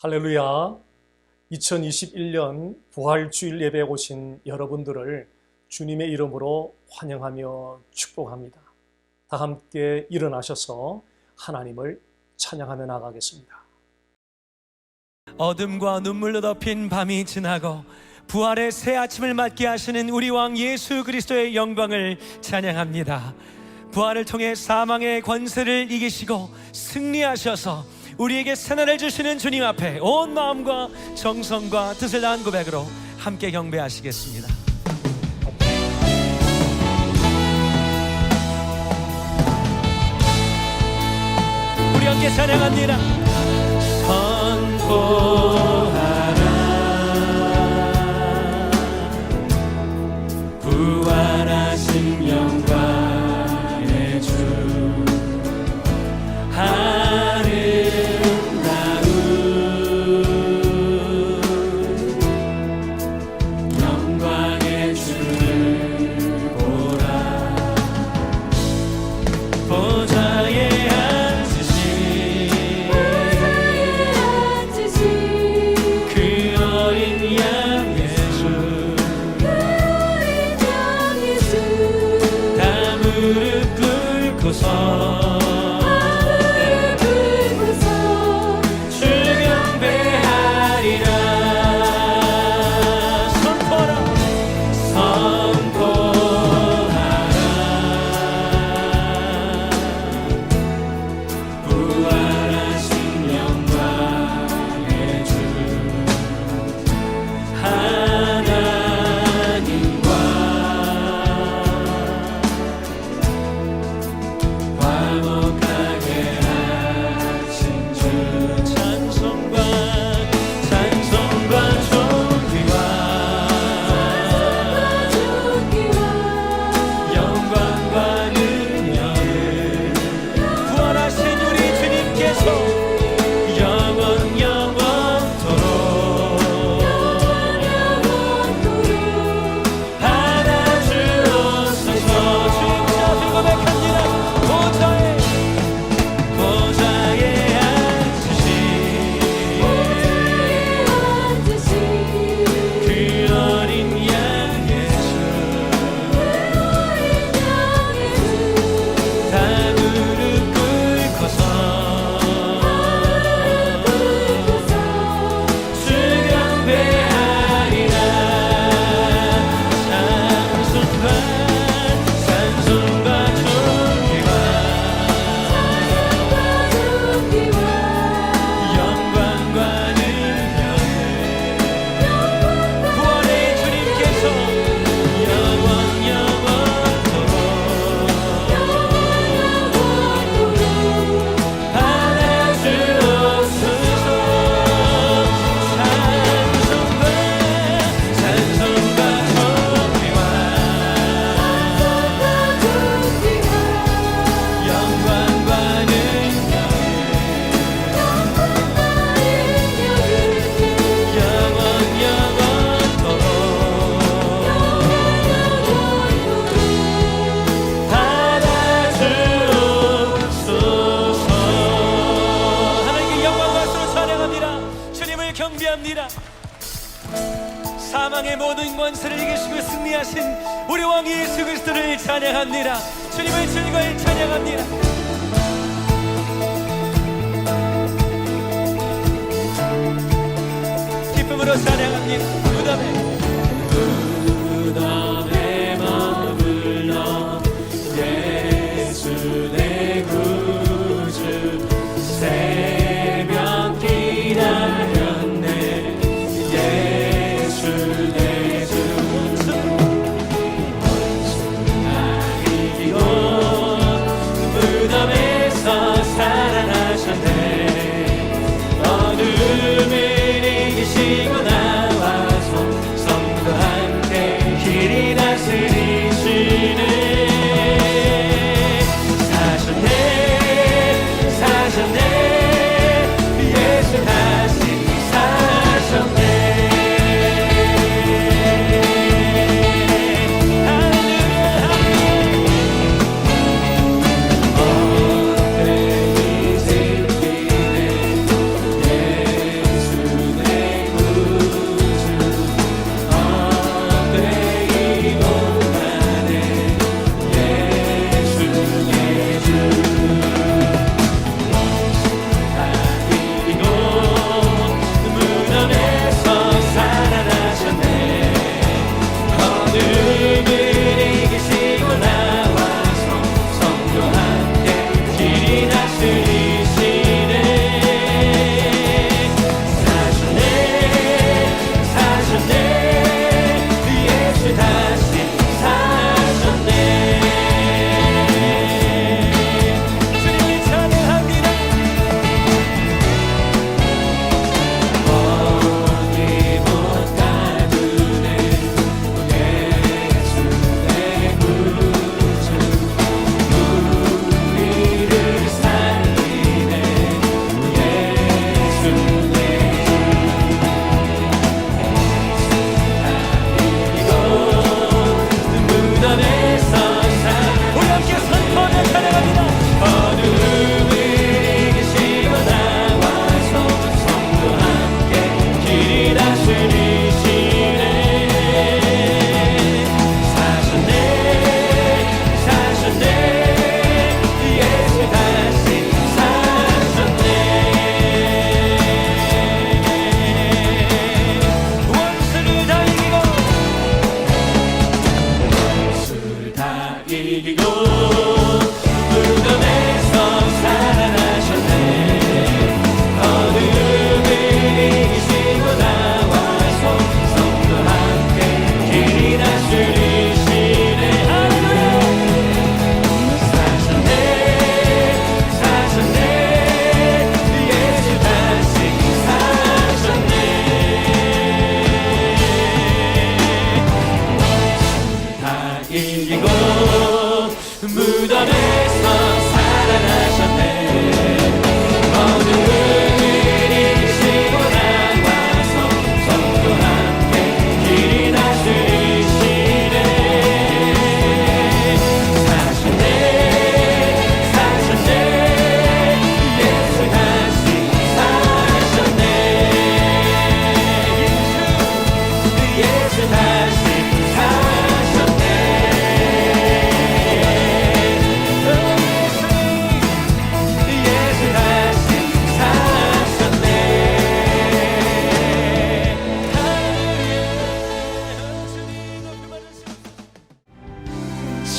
할렐루야. 2021년 부활주일 예배에 오신 여러분들을 주님의 이름으로 환영하며 축복합니다. 다 함께 일어나셔서 하나님을 찬양하며 나가겠습니다. 어둠과 눈물로 덮인 밤이 지나고 부활의 새 아침을 맞게 하시는 우리 왕 예수 그리스도의 영광을 찬양합니다. 부활을 통해 사망의 권세를 이기시고 승리하셔서 우리에게 새날을 주시는 주님 앞에 온 마음과 정성과 뜻을 다한 고백으로 함께 경배하시겠습니다. 우리 함께 찬양합니다. 선포하라 부활하신 영광의 주 사망의 모든 권세를 이기시고 승리하신 우리 왕 예수 그리스도를 찬양합니다. 주님을 즐거이 찬양합니다. 기쁨으로 찬양합니다. 무덤에 머물러 예수 내 구주 새벽 기다렸네. 예수 내 주 원수가 이기고 무덤에서 살아나셨네. 어둠을 이기시고 나와서 무덤에서 살아나셨네. 모든 일을 이기시고 나와서 성도 함께 길이 다스리시네. 사셨네 사셨네 예수 다시 사셨네. 예수 다시 사셨네. 예수 다시 사셨네.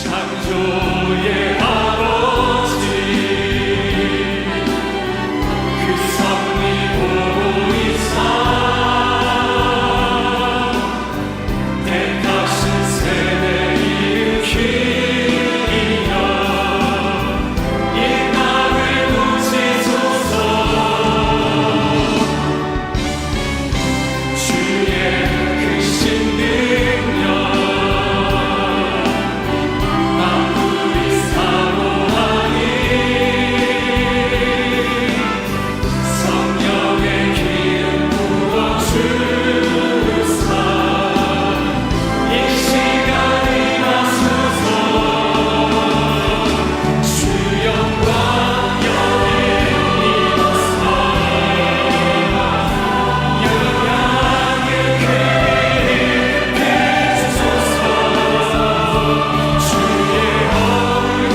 창조의 아버지 그 섭리 보이사 택하신 세대 일으키며 이 땅을 부지소서. 주의 크신 능력 만물이 사모하니 성령의 기름 부어주사 이 시간이 마소서. 주 영광 여기 임하사 영광의 크게 주소서. 주의 얼굴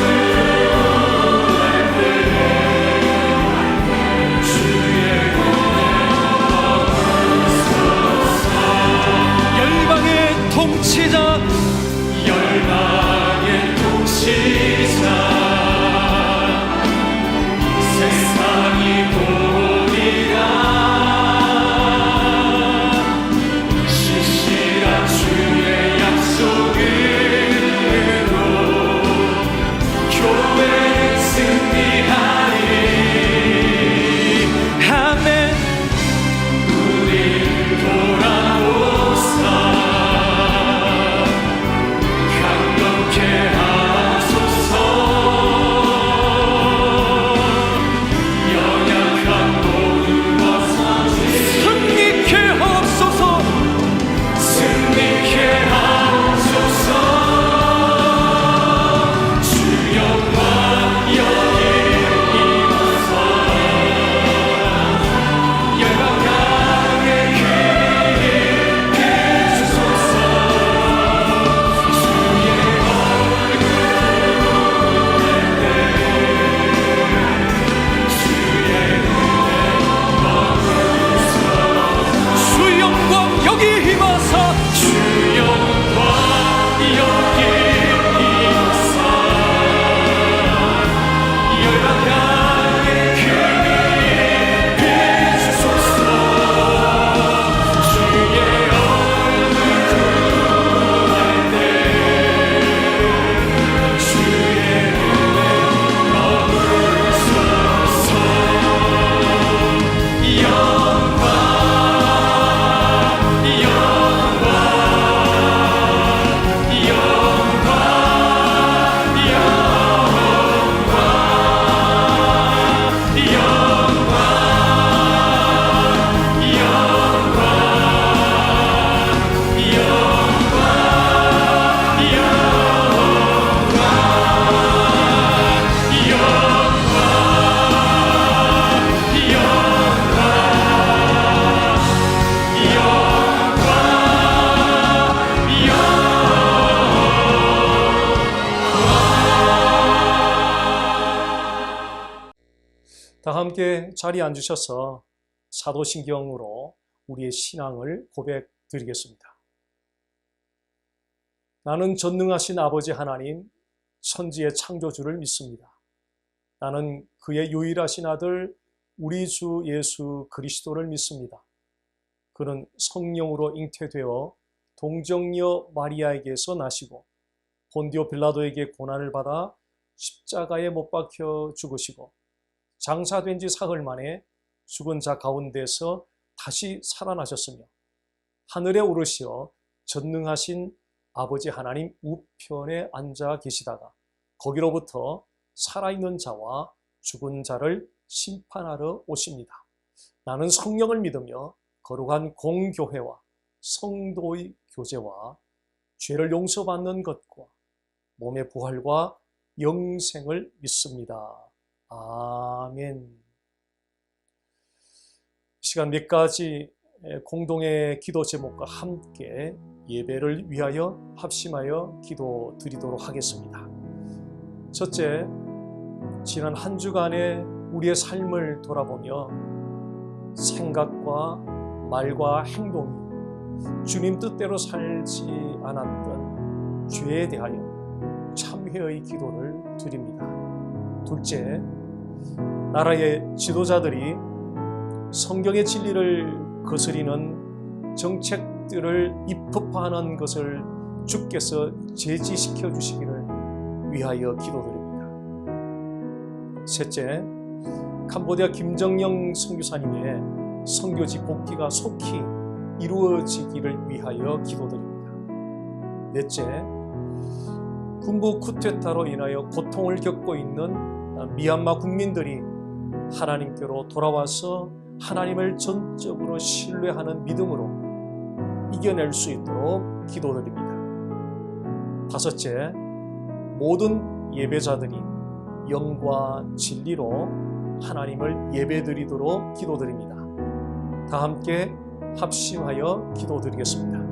주의 열방의 통치자 열방의 통치자 세상이 보리라. 신실한 주의 약속으로 교회는 승리하리. 아멘. 우릴 돌아오사 강건케 하소서. 연약한 모든 것을 승리케 하소서. 승리케 하소서. 주 영광 여기 임하사 열방강에 크게 주소서. 주의 얼굴 주의 주 영광 여기 임하사 주 영광 여기 임하사 열방강에 크게 주소서. 주의 얼굴 구할 때 주의 은혜 머물소서. 영광 영광 영광 다 함께 자리에 앉으셔서 사도신경으로 우리의 신앙을 고백드리겠습니다. 나는 전능하신 아버지 하나님, 천지의 창조주를 믿습니다. 나는 그의 유일하신 아들 우리 주 예수 그리스도를 믿습니다. 그는 성령으로 잉태되어 동정녀 마리아에게서 나시고 본디오 빌라도에게 고난을 받아 십자가에 못 박혀 죽으시고 장사된 지 사흘 만에 죽은 자 가운데서 다시 살아나셨으며 하늘에 오르시어 전능하신 아버지 하나님 우편에 앉아 계시다가 거기로부터 살아있는 자와 죽은 자를 심판하러 오십니다. 나는 성령을 믿으며 거룩한 공교회와 성도의 교제와 죄를 용서받는 것과 몸의 부활과 영생을 믿습니다. 아멘. 이 시간 몇 가지 공동의 기도 제목과 함께 예배를 위하여 합심하여 기도 드리도록 하겠습니다. 첫째, 지난 한 주간의 우리의 삶을 돌아보며 생각과 말과 행동이 주님 뜻대로 살지 않았던 죄에 대하여 참회의 기도를 드립니다. 둘째, 나라의 지도자들이 성경의 진리를 거스리는 정책들을 입법화하는 것을 주께서 제지시켜 주시기를 위하여 기도드립니다. 셋째, 캄보디아 김정영 선교사님의 선교지 복귀가 속히 이루어지기를 위하여 기도드립니다. 넷째, 군부 쿠데타로 인하여 고통을 겪고 있는 미얀마 국민들이 하나님께로 돌아와서 하나님을 전적으로 신뢰하는 믿음으로 이겨낼 수 있도록 기도드립니다. 다섯째, 모든 예배자들이 영과 진리로 하나님을 예배드리도록 기도드립니다. 다 함께 합심하여 기도드리겠습니다.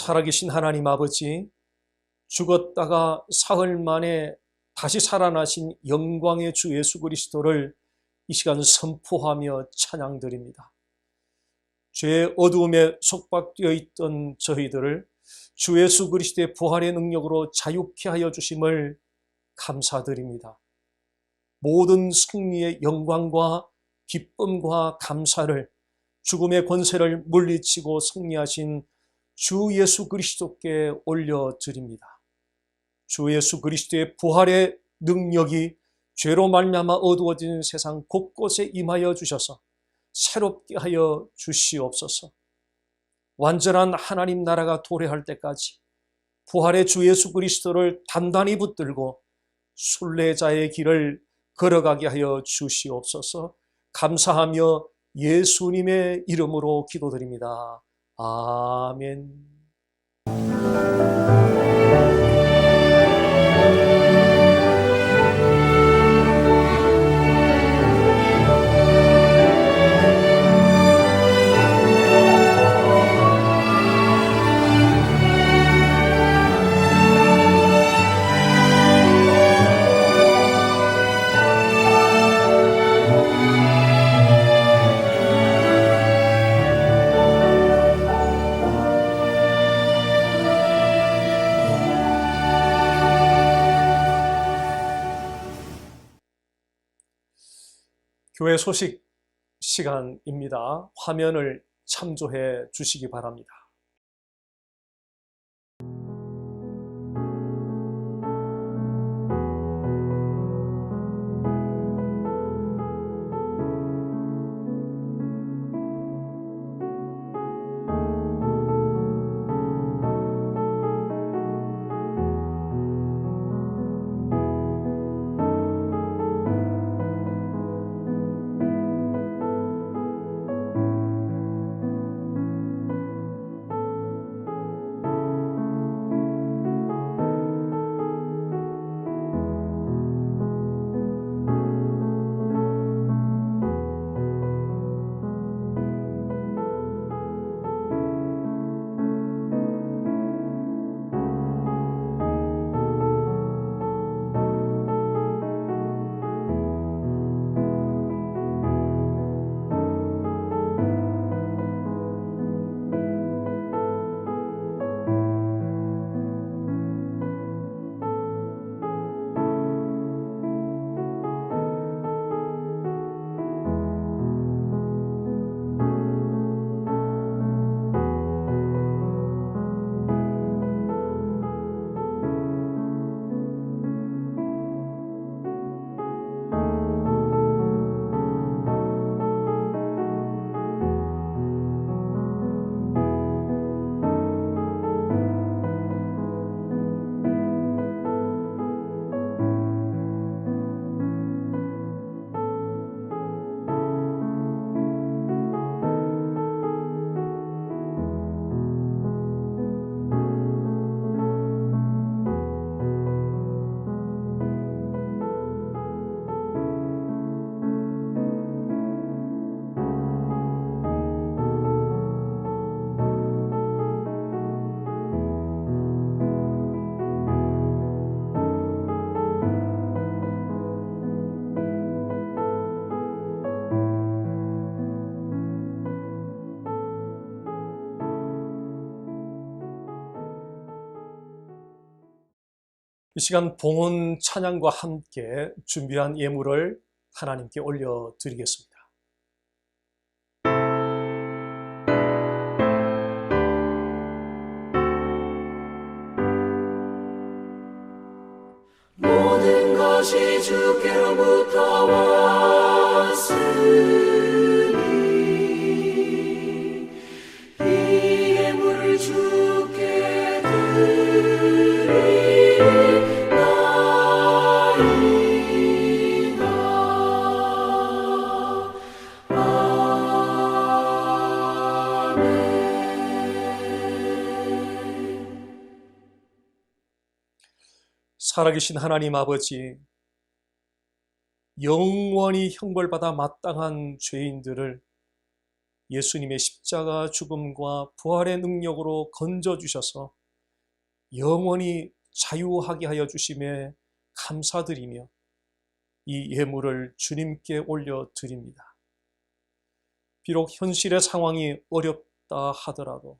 살아계신 하나님 아버지, 죽었다가 사흘 만에 다시 살아나신 영광의 주 예수 그리스도를 이 시간 선포하며 찬양드립니다. 죄의 어두움에 속박되어 있던 저희들을 주 예수 그리스도의 부활의 능력으로 자유케 하여 주심을 감사드립니다. 모든 승리의 영광과 기쁨과 감사를 죽음의 권세를 물리치고 승리하신 주 예수 그리스도께 올려드립니다. 주 예수 그리스도의 부활의 능력이 죄로 말미암아 어두워진 세상 곳곳에 임하여 주셔서 새롭게 하여 주시옵소서. 완전한 하나님 나라가 도래할 때까지 부활의 주 예수 그리스도를 단단히 붙들고 순례자의 길을 걸어가게 하여 주시옵소서. 감사하며 예수님의 이름으로 기도드립니다. 아멘. 교회 소식 시간입니다. 화면을 참조해 주시기 바랍니다. 이 시간 봉헌 찬양과 함께 준비한 예물을 하나님께 올려드리겠습니다. 모든 것이 주께로부터 왔으니 이 예물을 주께 살아계신 하나님 아버지, 영원히 형벌받아 마땅한 죄인들을 예수님의 십자가 죽음과 부활의 능력으로 건져주셔서 영원히 자유하게 하여 주심에 감사드리며 이 예물을 주님께 올려드립니다. 비록 현실의 상황이 어렵다 하더라도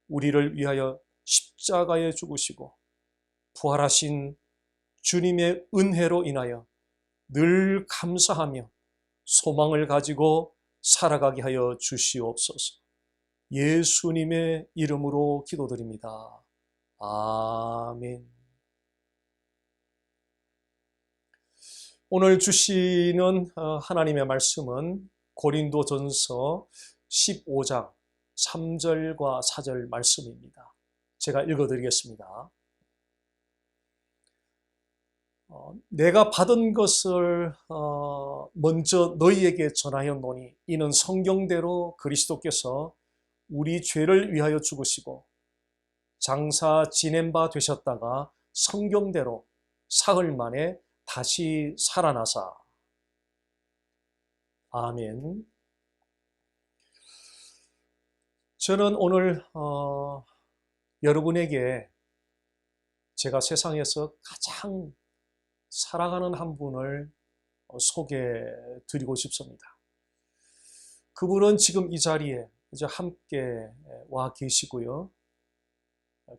우리를 위하여 십자가에 죽으시고 부활하신 주님의 은혜로 인하여 늘 감사하며 소망을 가지고 살아가게 하여 주시옵소서. 예수님의 이름으로 기도드립니다. 아멘. 오늘 주시는 하나님의 말씀은 고린도전서 15장 3절과 4절 말씀입니다. 제가 읽어드리겠습니다. 내가 받은 것을 먼저 너희에게 전하였노니 이는 성경대로 그리스도께서 우리 죄를 위하여 죽으시고 장사 지낸 바 되셨다가 성경대로 사흘 만에 다시 살아나사. 아멘. 저는 오늘 여러분에게 제가 세상에서 가장 사랑하는 한 분을 소개해 드리고 싶습니다. 그분은 지금 이 자리에 이제 함께 와 계시고요.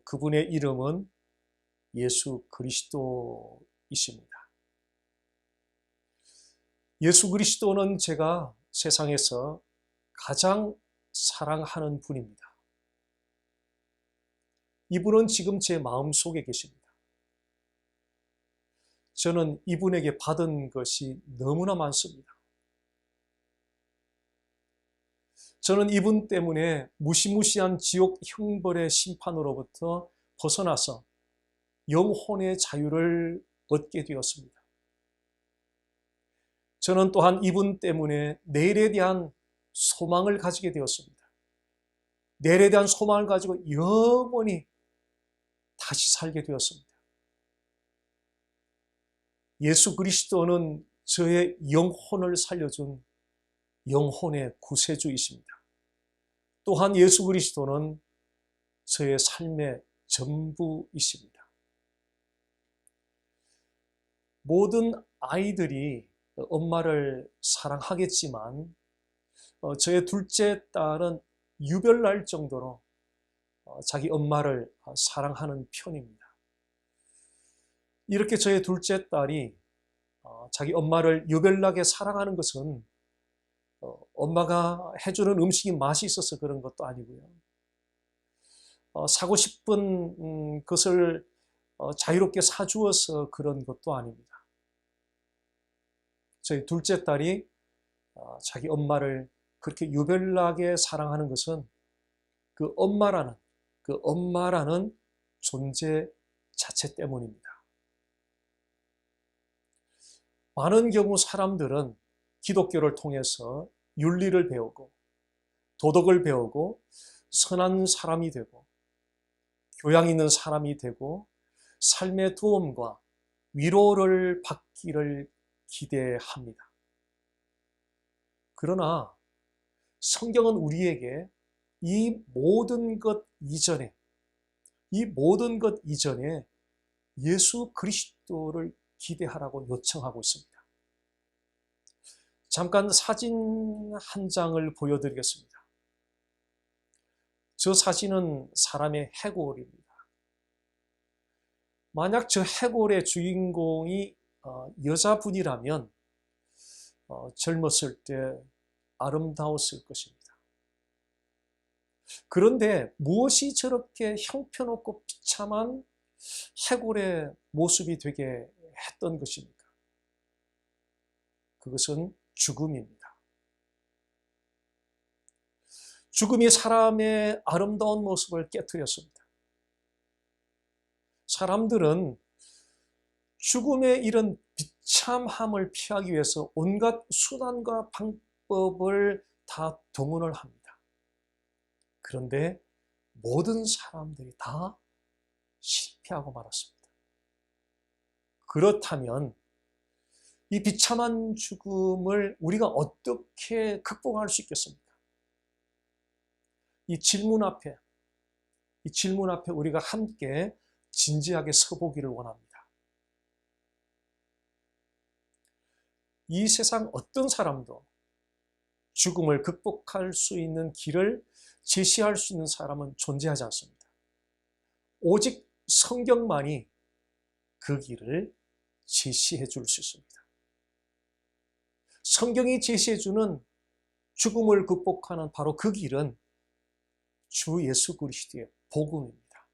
그분의 이름은 예수 그리스도이십니다. 예수 그리스도는 제가 세상에서 가장 사랑하는 분입니다. 이분은 지금 제 마음속에 계십니다. 저는 이분에게 받은 것이 너무나 많습니다. 저는 이분 때문에 무시무시한 지옥 형벌의 심판으로부터 벗어나서 영혼의 자유를 얻게 되었습니다. 저는 또한 이분 때문에 내일에 대한 소망을 가지게 되었습니다. 내일에 대한 소망을 가지고 영원히 다시 살게 되었습니다. 예수 그리스도는 저의 영혼을 살려준 영혼의 구세주이십니다. 또한 예수 그리스도는 저의 삶의 전부이십니다. 모든 아이들이 엄마를 사랑하겠지만 저의 둘째 딸은 유별날 정도로 자기 엄마를 사랑하는 편입니다. 이렇게 저의 둘째 딸이 자기 엄마를 유별나게 사랑하는 것은 엄마가 해주는 음식이 맛이 있어서 그런 것도 아니고요. 사고 싶은 것을 자유롭게 사주어서 그런 것도 아닙니다. 저희 둘째 딸이 자기 엄마를 그렇게 유별나게 사랑하는 것은 그 엄마라는 존재 자체 때문입니다. 많은 경우 사람들은 기독교를 통해서 윤리를 배우고 도덕을 배우고 선한 사람이 되고 교양 있는 사람이 되고 삶의 도움과 위로를 받기를 기대합니다. 그러나 성경은 우리에게 이 모든 것 이전에 예수 그리스도를 기대하라고 요청하고 있습니다. 잠깐 사진 한 장을 보여드리겠습니다. 저 사진은 사람의 해골입니다. 만약 저 해골의 주인공이 여자분이라면 젊었을 때 아름다웠을 것입니다. 그런데 무엇이 저렇게 형편없고 비참한 해골의 모습이 되게 했던 것입니까? 그것은 죽음입니다. 죽음이 사람의 아름다운 모습을 깨뜨렸습니다. 사람들은 죽음의 이런 비참함을 피하기 위해서 온갖 수단과 방법을 다 동원을 합니다. 그런데 모든 사람들이 다 실패하고 말았습니다. 그렇다면 이 비참한 죽음을 우리가 어떻게 극복할 수 있겠습니까? 이 질문 앞에 우리가 함께 진지하게 서보기를 원합니다. 이 세상 어떤 사람도 죽음을 극복할 수 있는 길을 제시할 수 있는 사람은 존재하지 않습니다. 오직 성경만이 그 길을 제시해 줄 수 있습니다. 성경이 제시해 주는 죽음을 극복하는 바로 그 길은 주 예수 그리스도의 복음입니다.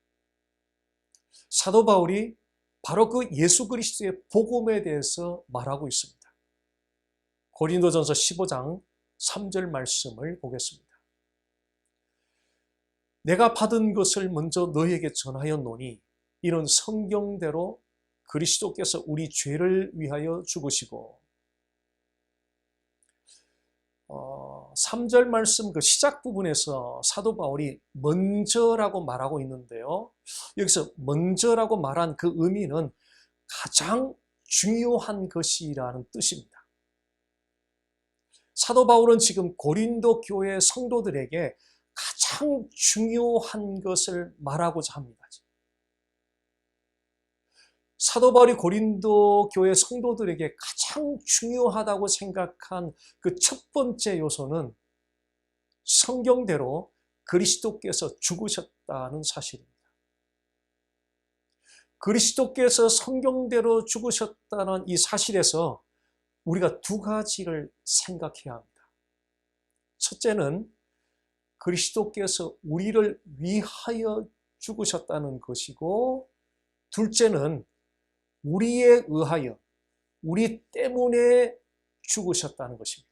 사도 바울이 바로 그 예수 그리스도의 복음에 대해서 말하고 있습니다. 고린도전서 15장 3절 말씀을 보겠습니다. 내가 받은 것을 먼저 너희에게 전하였노니 이는 성경대로 그리스도께서 우리 죄를 위하여 죽으시고 3절 말씀 그 시작 부분에서 사도 바울이 먼저라고 말하고 있는데요. 여기서 먼저라고 말한 그 의미는 가장 중요한 것이라는 뜻입니다. 사도 바울은 지금 고린도 교회 성도들에게 가장 중요한 것을 말하고자 합니다. 사도 바울이 고린도 교회 성도들에게 가장 중요하다고 생각한 그 첫 번째 요소는 성경대로 그리스도께서 죽으셨다는 사실입니다. 그리스도께서 성경대로 죽으셨다는 이 사실에서 우리가 두 가지를 생각해야 합니다. 첫째는 그리스도께서 우리를 위하여 죽으셨다는 것이고, 둘째는 우리에 의하여, 우리 때문에 죽으셨다는 것입니다.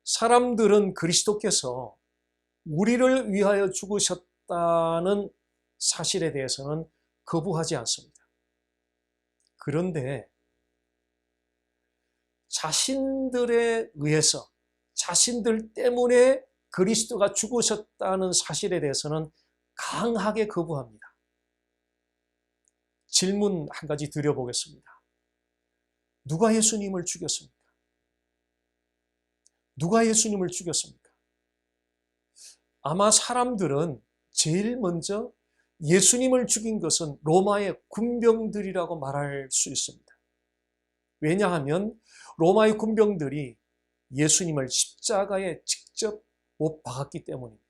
사람들은 그리스도께서 우리를 위하여 죽으셨다는 사실에 대해서는 거부하지 않습니다. 그런데 자신들에 의해서, 자신들 때문에 그리스도가 죽으셨다는 사실에 대해서는 강하게 거부합니다. 질문 한 가지 드려보겠습니다. 누가 예수님을 죽였습니까? 누가 예수님을 죽였습니까? 아마 사람들은 제일 먼저 예수님을 죽인 것은 로마의 군병들이라고 말할 수 있습니다. 왜냐하면 로마의 군병들이 예수님을 십자가에 직접 못 박았기 때문입니다.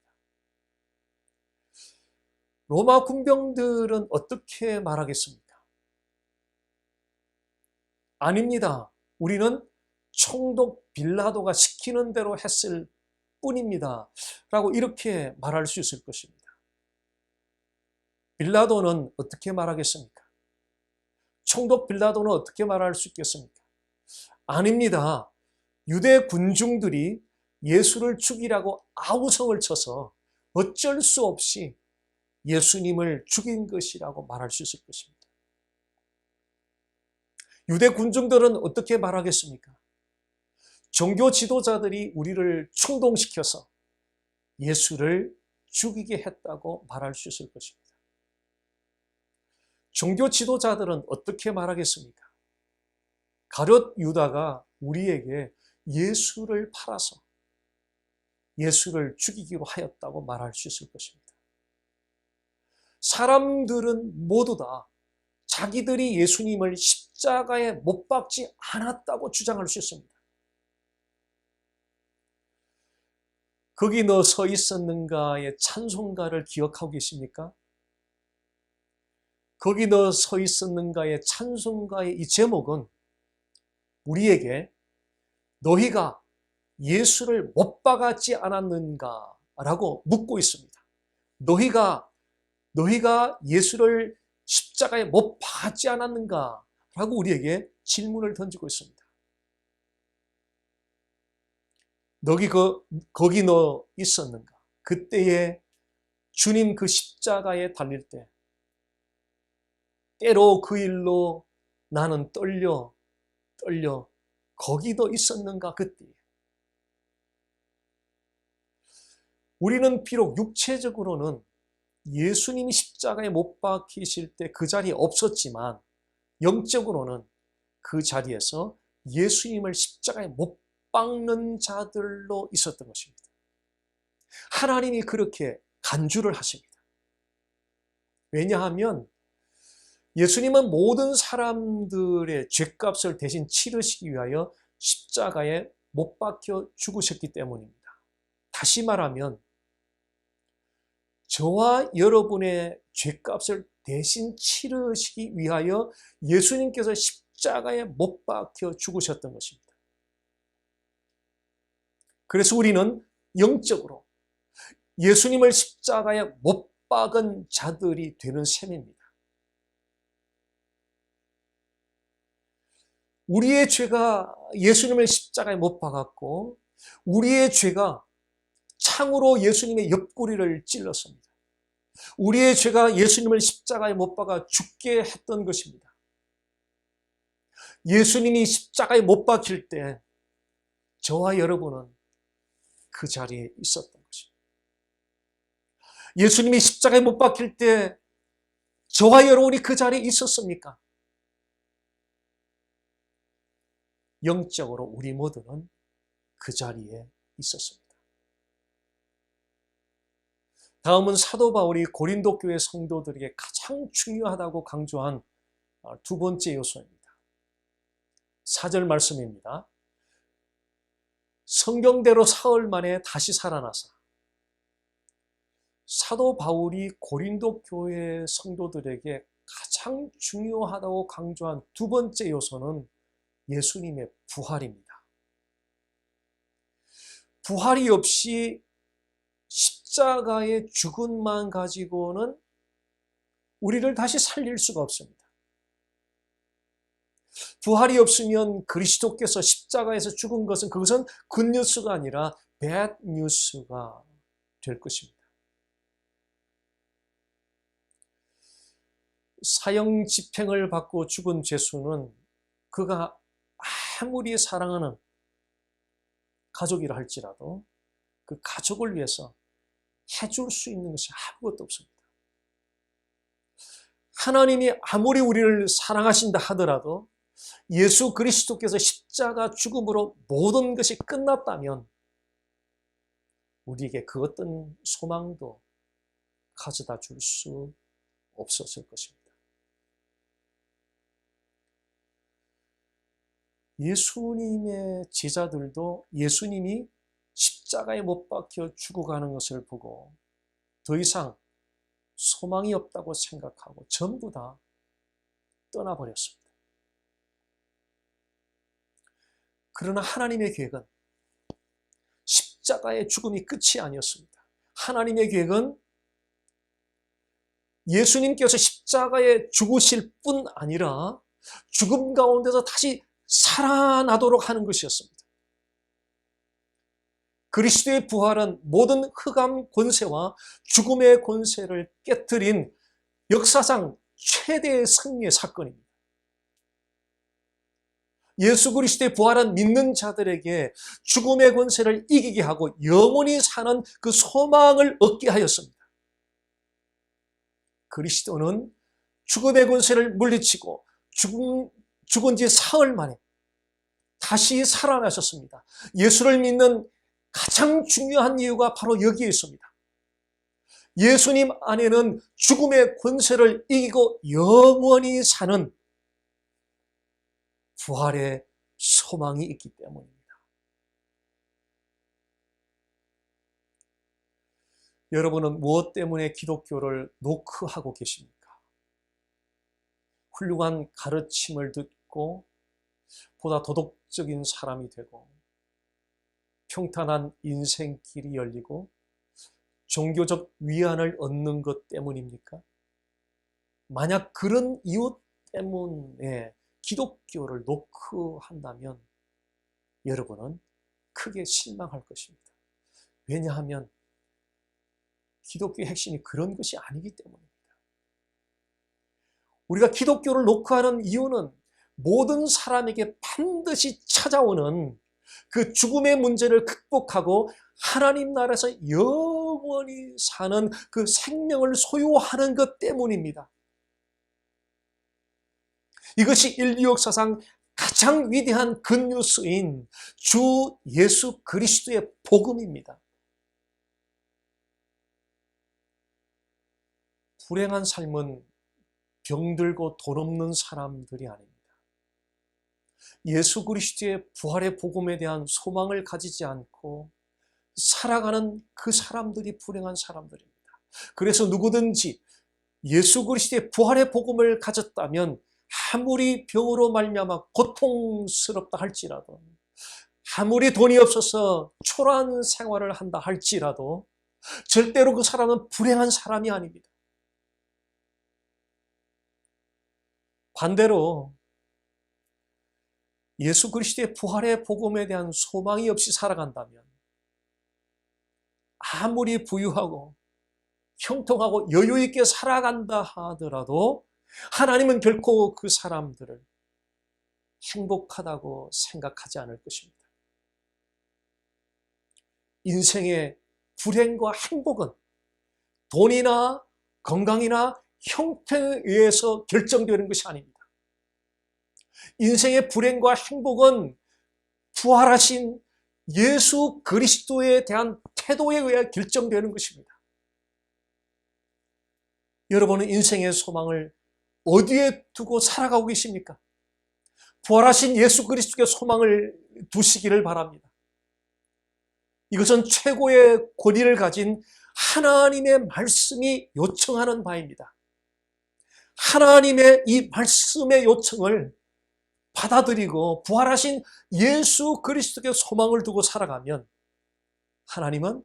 로마 군병들은 어떻게 말하겠습니까? 아닙니다. 우리는 총독 빌라도가 시키는 대로 했을 뿐입니다. 라고 이렇게 말할 수 있을 것입니다. 빌라도는 어떻게 말하겠습니까? 총독 빌라도는 어떻게 말할 수 있겠습니까? 아닙니다. 유대 군중들이 예수를 죽이라고 아우성을 쳐서 어쩔 수 없이 예수님을 죽인 것이라고 말할 수 있을 것입니다. 유대 군중들은 어떻게 말하겠습니까? 종교 지도자들이 우리를 충동시켜서 예수를 죽이게 했다고 말할 수 있을 것입니다. 종교 지도자들은 어떻게 말하겠습니까? 가룟 유다가 우리에게 예수를 팔아서 예수를 죽이기로 하였다고 말할 수 있을 것입니다. 사람들은 모두 다 자기들이 예수님을 십자가에 못 박지 않았다고 주장할 수 있습니다. 거기 너 서 있었는가의 찬송가를 기억하고 계십니까? 거기 너 서 있었는가의 찬송가의 이 제목은 우리에게 너희가 예수를 못 박았지 않았는가? 라고 묻고 있습니다. 너희가 예수를 십자가에 못 박았지 않았는가? 라고 우리에게 질문을 던지고 있습니다. 거기 너 있었는가? 그때에 주님 그 십자가에 달릴 때 때로 그 일로 나는 떨려 거기도 있었는가? 그때 우리는 비록 육체적으로는 예수님이 십자가에 못 박히실 때 그 자리에 없었지만 영적으로는 그 자리에서 예수님을 십자가에 못 박는 자들로 있었던 것입니다. 하나님이 그렇게 간주를 하십니다. 왜냐하면 예수님은 모든 사람들의 죄값을 대신 치르시기 위하여 십자가에 못 박혀 죽으셨기 때문입니다. 다시 말하면 저와 여러분의 죄값을 대신 치르시기 위하여 예수님께서 십자가에 못 박혀 죽으셨던 것입니다. 그래서 우리는 영적으로 예수님을 십자가에 못 박은 자들이 되는 셈입니다. 우리의 죄가 예수님을 십자가에 못 박았고 우리의 죄가 창으로 예수님의 옆구리를 찔렀습니다. 우리의 죄가 예수님을 십자가에 못 박아 죽게 했던 것입니다. 예수님이 십자가에 못 박힐 때 저와 여러분은 그 자리에 있었던 것입니다. 예수님이 십자가에 못 박힐 때 저와 여러분이 그 자리에 있었습니까? 영적으로 우리 모두는 그 자리에 있었습니다. 다음은 사도 바울이 고린도 교회 성도들에게 가장 중요하다고 강조한 두 번째 요소입니다. 4절 말씀입니다. 성경대로 사흘 만에 다시 살아나사. 사도 바울이 고린도 교회 성도들에게 가장 중요하다고 강조한 두 번째 요소는 예수님의 부활입니다. 부활이 없이 십자가의 죽음만 가지고는 우리를 다시 살릴 수가 없습니다. 부활이 없으면 그리스도께서 십자가에서 죽은 것은 그것은 굿뉴스가 아니라 배드뉴스가 될 것입니다. 사형 집행을 받고 죽은 죄수는 그가 아무리 사랑하는 가족이라 할지라도 그 가족을 위해서 해줄 수 있는 것이 아무것도 없습니다. 하나님이 아무리 우리를 사랑하신다 하더라도 예수 그리스도께서 십자가 죽음으로 모든 것이 끝났다면 우리에게 그 어떤 소망도 가져다 줄 수 없었을 것입니다. 예수님의 제자들도 예수님이 십자가에 못 박혀 죽어가는 것을 보고 더 이상 소망이 없다고 생각하고 전부 다 떠나버렸습니다. 그러나 하나님의 계획은 십자가의 죽음이 끝이 아니었습니다. 하나님의 계획은 예수님께서 십자가에 죽으실 뿐 아니라 죽음 가운데서 다시 살아나도록 하는 것이었습니다. 그리스도의 부활은 모든 흑암 권세와 죽음의 권세를 깨뜨린 역사상 최대의 승리의 사건입니다. 예수 그리스도의 부활은 믿는 자들에게 죽음의 권세를 이기게 하고 영원히 사는 그 소망을 얻게 하였습니다. 그리스도는 죽음의 권세를 물리치고 죽은 지 사흘 만에 다시 살아나셨습니다. 예수를 믿는 가장 중요한 이유가 바로 여기에 있습니다. 예수님 안에는 죽음의 권세를 이기고 영원히 사는 부활의 소망이 있기 때문입니다. 여러분은 무엇 때문에 기독교를 노크하고 계십니까? 훌륭한 가르침을 듣고 보다 도덕적인 사람이 되고 평탄한 인생길이 열리고 종교적 위안을 얻는 것 때문입니까? 만약 그런 이유 때문에 기독교를 노크한다면 여러분은 크게 실망할 것입니다. 왜냐하면 기독교의 핵심이 그런 것이 아니기 때문입니다. 우리가 기독교를 노크하는 이유는 모든 사람에게 반드시 찾아오는 그 죽음의 문제를 극복하고 하나님 나라에서 영원히 사는 그 생명을 소유하는 것 때문입니다. 이것이 인류 역사상 가장 위대한 굿뉴스인 주 예수 그리스도의 복음입니다. 불행한 삶은 병들고 돈 없는 사람들이 아닙니다. 예수 그리스도의 부활의 복음에 대한 소망을 가지지 않고 살아가는 그 사람들이 불행한 사람들입니다. 그래서 누구든지 예수 그리스도의 부활의 복음을 가졌다면 아무리 병으로 말미암아 고통스럽다 할지라도 아무리 돈이 없어서 초라한 생활을 한다 할지라도 절대로 그 사람은 불행한 사람이 아닙니다. 반대로 예수 그리스도의 부활의 복음에 대한 소망이 없이 살아간다면 아무리 부유하고 형통하고 여유 있게 살아간다 하더라도 하나님은 결코 그 사람들을 행복하다고 생각하지 않을 것입니다. 인생의 불행과 행복은 돈이나 건강이나 형태에 의해서 결정되는 것이 아닙니다. 인생의 불행과 행복은 부활하신 예수 그리스도에 대한 태도에 의해 결정되는 것입니다. 여러분은 인생의 소망을 어디에 두고 살아가고 계십니까? 부활하신 예수 그리스도의 소망을 두시기를 바랍니다. 이것은 최고의 권위를 가진 하나님의 말씀이 요청하는 바입니다. 하나님의 이 말씀의 요청을 받아들이고 부활하신 예수 그리스도께 소망을 두고 살아가면 하나님은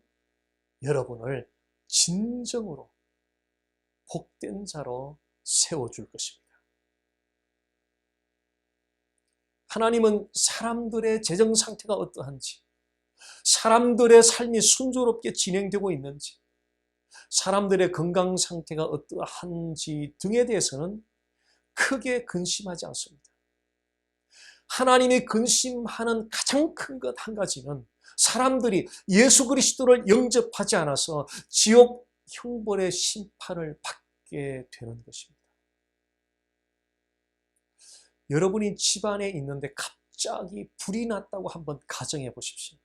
여러분을 진정으로 복된 자로 세워줄 것입니다. 하나님은 사람들의 재정 상태가 어떠한지, 사람들의 삶이 순조롭게 진행되고 있는지, 사람들의 건강 상태가 어떠한지 등에 대해서는 크게 근심하지 않습니다. 하나님이 근심하는 가장 큰 것 한 가지는 사람들이 예수 그리스도를 영접하지 않아서 지옥 형벌의 심판을 받게 되는 것입니다. 여러분이 집안에 있는데 갑자기 불이 났다고 한번 가정해 보십시오.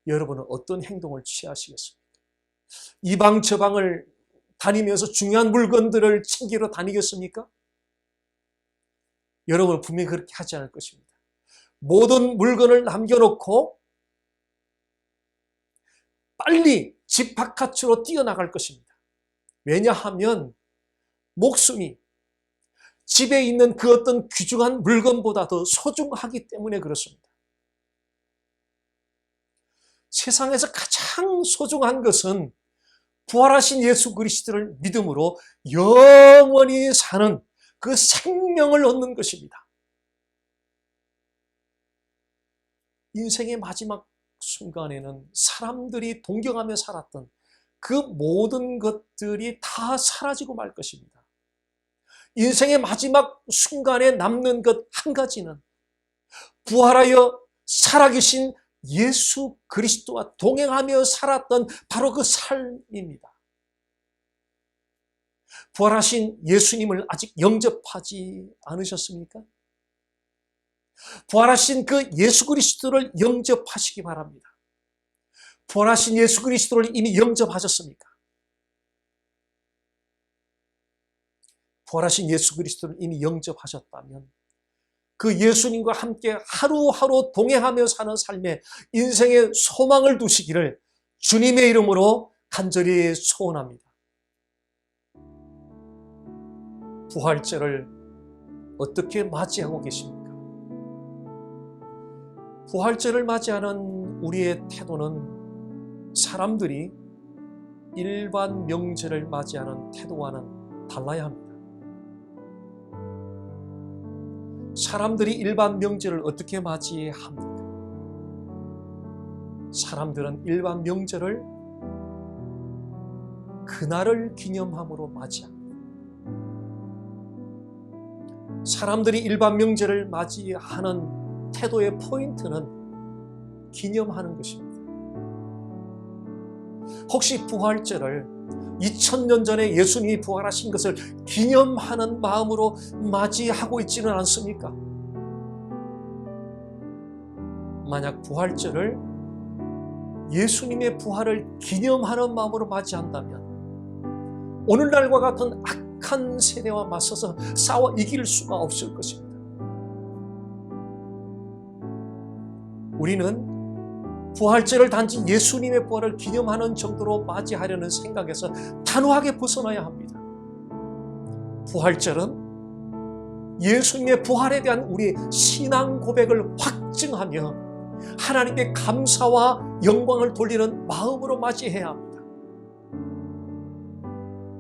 여러분은 어떤 행동을 취하시겠습니까? 이 방 저 방을 다니면서 중요한 물건들을 챙기러 다니겠습니까? 여러분은 분명히 그렇게 하지 않을 것입니다. 모든 물건을 남겨놓고 빨리 집 바깥으로 뛰어나갈 것입니다. 왜냐하면 목숨이 집에 있는 그 어떤 귀중한 물건보다 더 소중하기 때문에 그렇습니다. 세상에서 가장 소중한 것은 부활하신 예수 그리스도를 믿음으로 영원히 사는 그 생명을 얻는 것입니다. 인생의 마지막 순간에는 사람들이 동경하며 살았던 그 모든 것들이 다 사라지고 말 것입니다. 인생의 마지막 순간에 남는 것 한 가지는 부활하여 살아계신 예수 그리스도와 동행하며 살았던 바로 그 삶입니다. 부활하신 예수님을 아직 영접하지 않으셨습니까? 부활하신 그 예수 그리스도를 영접하시기 바랍니다. 부활하신 예수 그리스도를 이미 영접하셨습니까? 부활하신 예수 그리스도를 이미 영접하셨다면 그 예수님과 함께 하루하루 동행하며 사는 삶에 인생의 소망을 두시기를 주님의 이름으로 간절히 소원합니다. 부활절을 어떻게 맞이하고 계십니까? 부활절을 맞이하는 우리의 태도는 사람들이 일반 명절을 맞이하는 태도와는 달라야 합니다. 사람들이 일반 명절을 어떻게 맞이합니까? 사람들은 일반 명절을 그날을 기념함으로 맞이합니다. 사람들이 일반 명절을 맞이하는 태도의 포인트는 기념하는 것입니다. 혹시 부활절을 2000년 전에 예수님이 부활하신 것을 기념하는 마음으로 맞이하고 있지는 않습니까? 만약 부활절을 예수님의 부활을 기념하는 마음으로 맞이한다면 오늘날과 같은 악한 세대와 맞서서 싸워 이길 수가 없을 것입니다. 우리는 부활절을 단지 예수님의 부활을 기념하는 정도로 맞이하려는 생각에서 단호하게 벗어나야 합니다. 부활절은 예수님의 부활에 대한 우리의 신앙 고백을 확증하며 하나님께 감사와 영광을 돌리는 마음으로 맞이해야 합니다.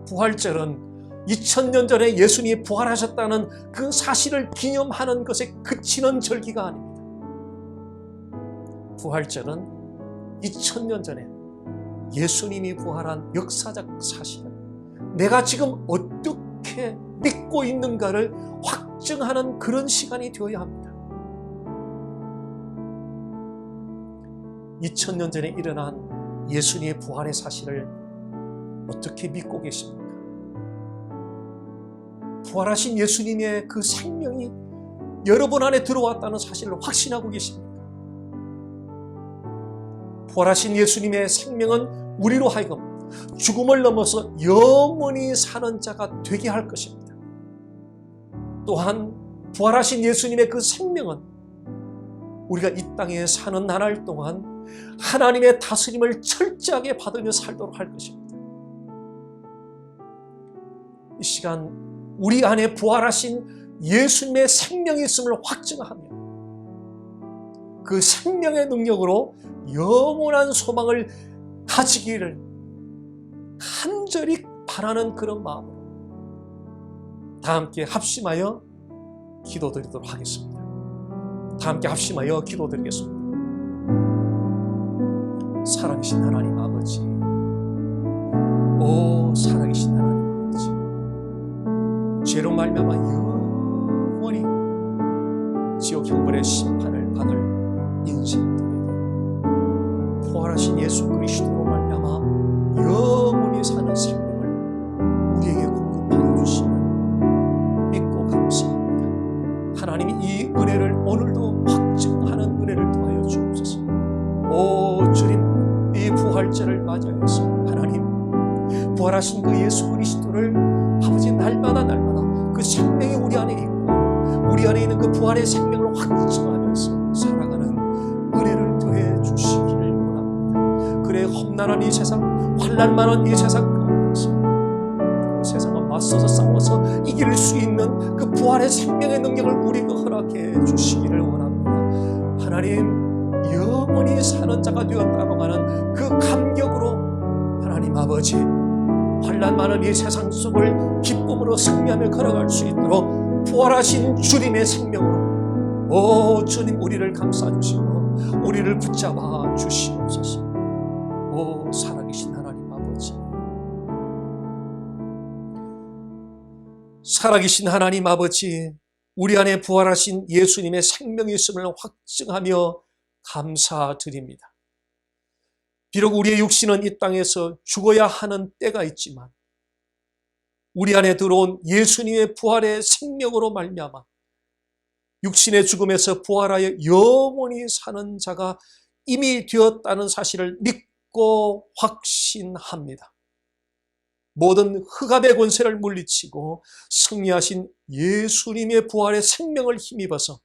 부활절은 2000년 전에 예수님이 부활하셨다는 그 사실을 기념하는 것에 그치는 절기가 아닙니다. 부활절은 2000년 전에 예수님이 부활한 역사적 사실을 내가 지금 어떻게 믿고 있는가를 확증하는 그런 시간이 되어야 합니다. 2000년 전에 일어난 예수님의 부활의 사실을 어떻게 믿고 계십니까? 부활하신 예수님의 그 생명이 여러분 안에 들어왔다는 사실을 확신하고 계십니까? 부활하신 예수님의 생명은 우리로 하여금 죽음을 넘어서 영원히 사는 자가 되게 할 것입니다. 또한 부활하신 예수님의 그 생명은 우리가 이 땅에 사는 나날 동안 하나님의 다스림을 철저하게 받으며 살도록 할 것입니다. 이 시간 우리 안에 부활하신 예수님의 생명이 있음을 확증하며 그 생명의 능력으로 영원한 소망을 가지기를 간절히 바라는 그런 마음으로 다 함께 합심하여 기도드리도록 하겠습니다. 다 함께 합심하여 기도드리겠습니다. 살아계신 하나님 아버지, 오 살아계신 하나님 아버지, 죄로 말미암아 영원히 지옥 형벌의 심판을 받을 인생들에게 부활하신 예수 그리스도로 말미암아 영원히 사는 생명을 우리에게 공급하여 주심을 믿고 감사합니다. 하나님이 이 은혜를 오늘도 확증하는 은혜를 더하여 주옵소서. 오 주님, 이 부활절을 맞이하여서 하나님 부활하신 그 예수 그리스도를 아버지 날마다 그 생명이 우리 안에 있고 우리 안에 있는 그 부활의 생명을 확증하면서 살아가는 은혜를 더해 주시기를 원합니다. 그래 험난한 이 세상, 환난 많은 이 세상 가운데서 그 세상과 맞서서 싸워서 이길 수 있는 그 부활의 생명의 능력을 우리가 허락해 주시기를 원합니다. 하나님 영원히 사는 자가 되었다고 하는 그 감격으로 하나님 아버지 환난 많은 이 세상 속을 기쁨으로 승리하며 걸어갈 수 있도록 부활하신 주님의 생명으로 오 주님 우리를 감싸주시고 우리를 붙잡아 주시옵소서. 오 살아계신 하나님 아버지, 살아계신 하나님 아버지, 우리 안에 부활하신 예수님의 생명이 있음을 확증하며 감사드립니다. 비록 우리의 육신은 이 땅에서 죽어야 하는 때가 있지만 우리 안에 들어온 예수님의 부활의 생명으로 말미암아 육신의 죽음에서 부활하여 영원히 사는 자가 이미 되었다는 사실을 믿고 확신합니다. 모든 흑암의 권세를 물리치고 승리하신 예수님의 부활의 생명을 힘입어서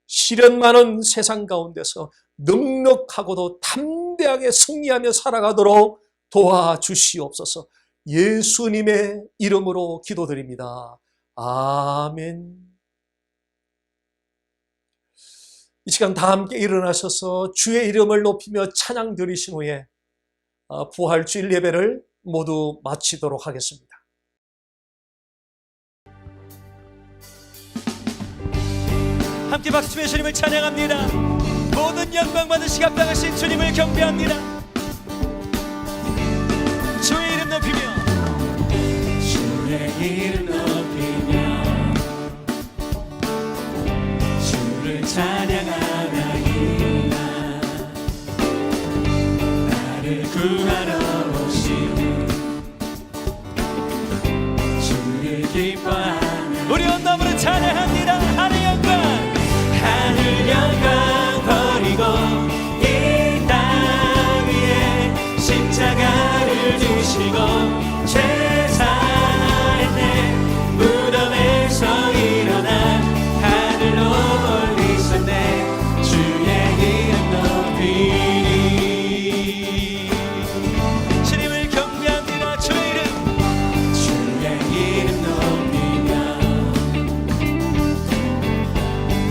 시련 많은 세상 가운데서 넉넉하고도 담대하게 승리하며 살아가도록 도와주시옵소서. 예수님의 이름으로 기도드립니다. 아멘. 이 시간 다 함께 일어나셔서 주의 이름을 높이며 찬양 드리신 후에 부활주일 예배를 모두 마치도록 하겠습니다. 함께 박수치며 주님을 찬양합니다. 모든 영광 받으시기 합당하신 주님을 경배합니다. 주의 이름 높이며 주의 이름 높이며 주를 찬양하나이다. 나를 구하러 오신 주를 기뻐하나. 우리 온 마음으로 찬양합니다. 하늘 영광, 하늘 영광 버리고 이 땅 위에 십자가를 지시고 죄사했네. 무덤에서 일어나 하늘로 올리셨네. 주의 이름 높이니 주님을 경배합니다. 주의 이름, 주의 이름 높이며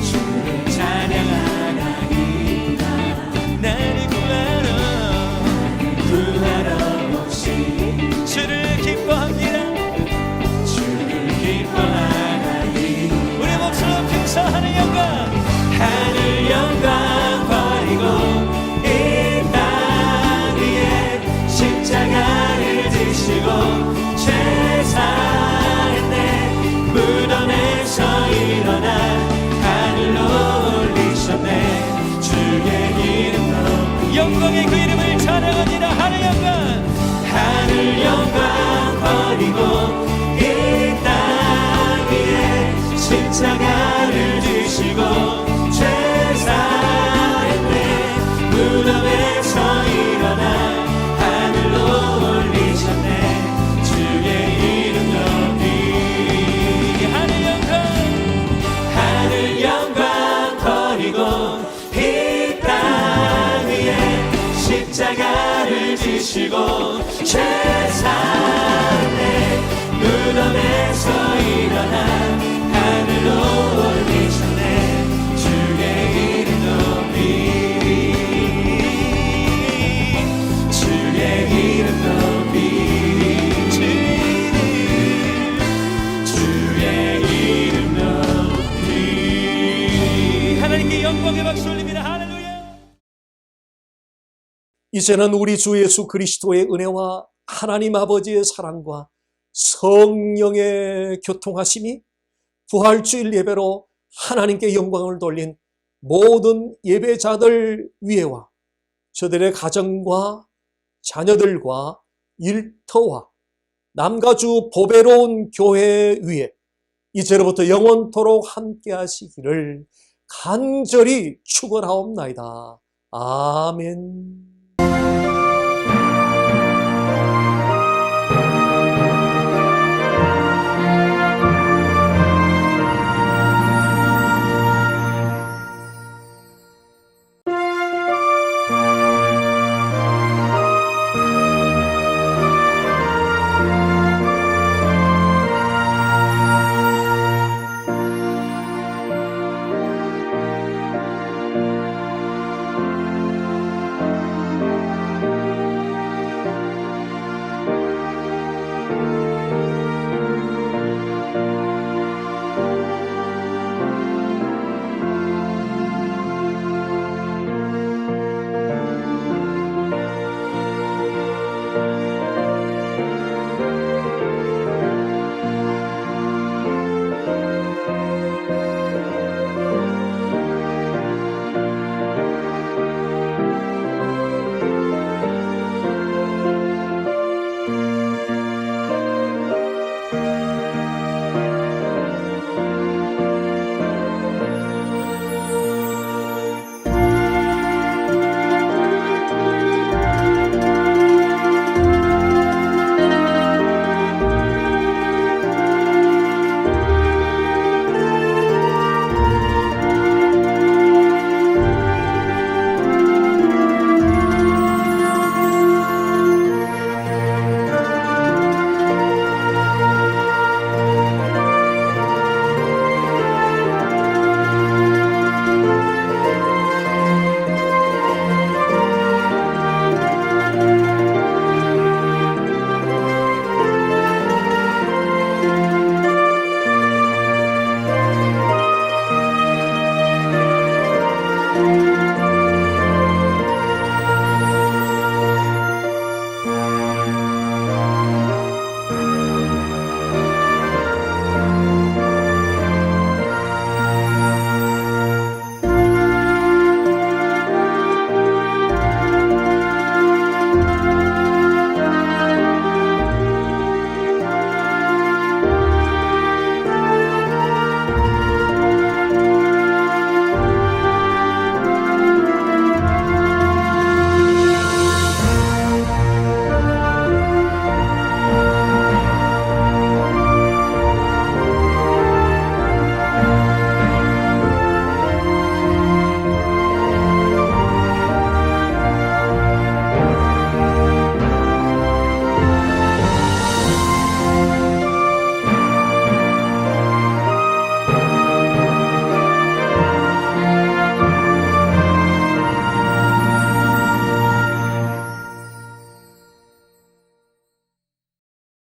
주를 찬양하나이다. 나를 구하러 오신 주를 기뻐합니다. 주를 기뻐하나이다. 우리 목소리 높여서 하늘 영광, 하늘 영광 버리고 이 땅 위에 십자가를 지시고 죄사했네. 무덤에서 일어나 하늘로 올리셨네. 주의 이름 높이 영광의 그 이름을 찬양합니다. 하늘 영광, 하늘 영광 버리고 이 땅 위에 십자가를 지시고 죄사했네. 무덤에서 일어나 하늘로 올리셨네. 주의 이름 높이 하늘 영광, 하늘 영광 버리고 이 땅 위에 십자가를 지시고 죄사했네. 무덤에서 일어나 하늘로 올리셨네. 주의 이름 높이리, 주의 이름 높이리, 주의 이름 높이리. 하나님께 영광의 박수 올립니다. 할렐루야. 이제는 우리 주 예수 그리스도의 은혜와 하나님 아버지의 사랑과 성령의 교통하심이 부활주일 예배로 하나님께 영광을 돌린 모든 예배자들 위에와 저들의 가정과 자녀들과 일터와 남가주 보배로운 교회 위에 이제로부터 영원토록 함께 하시기를 간절히 축원하옵나이다. 아멘.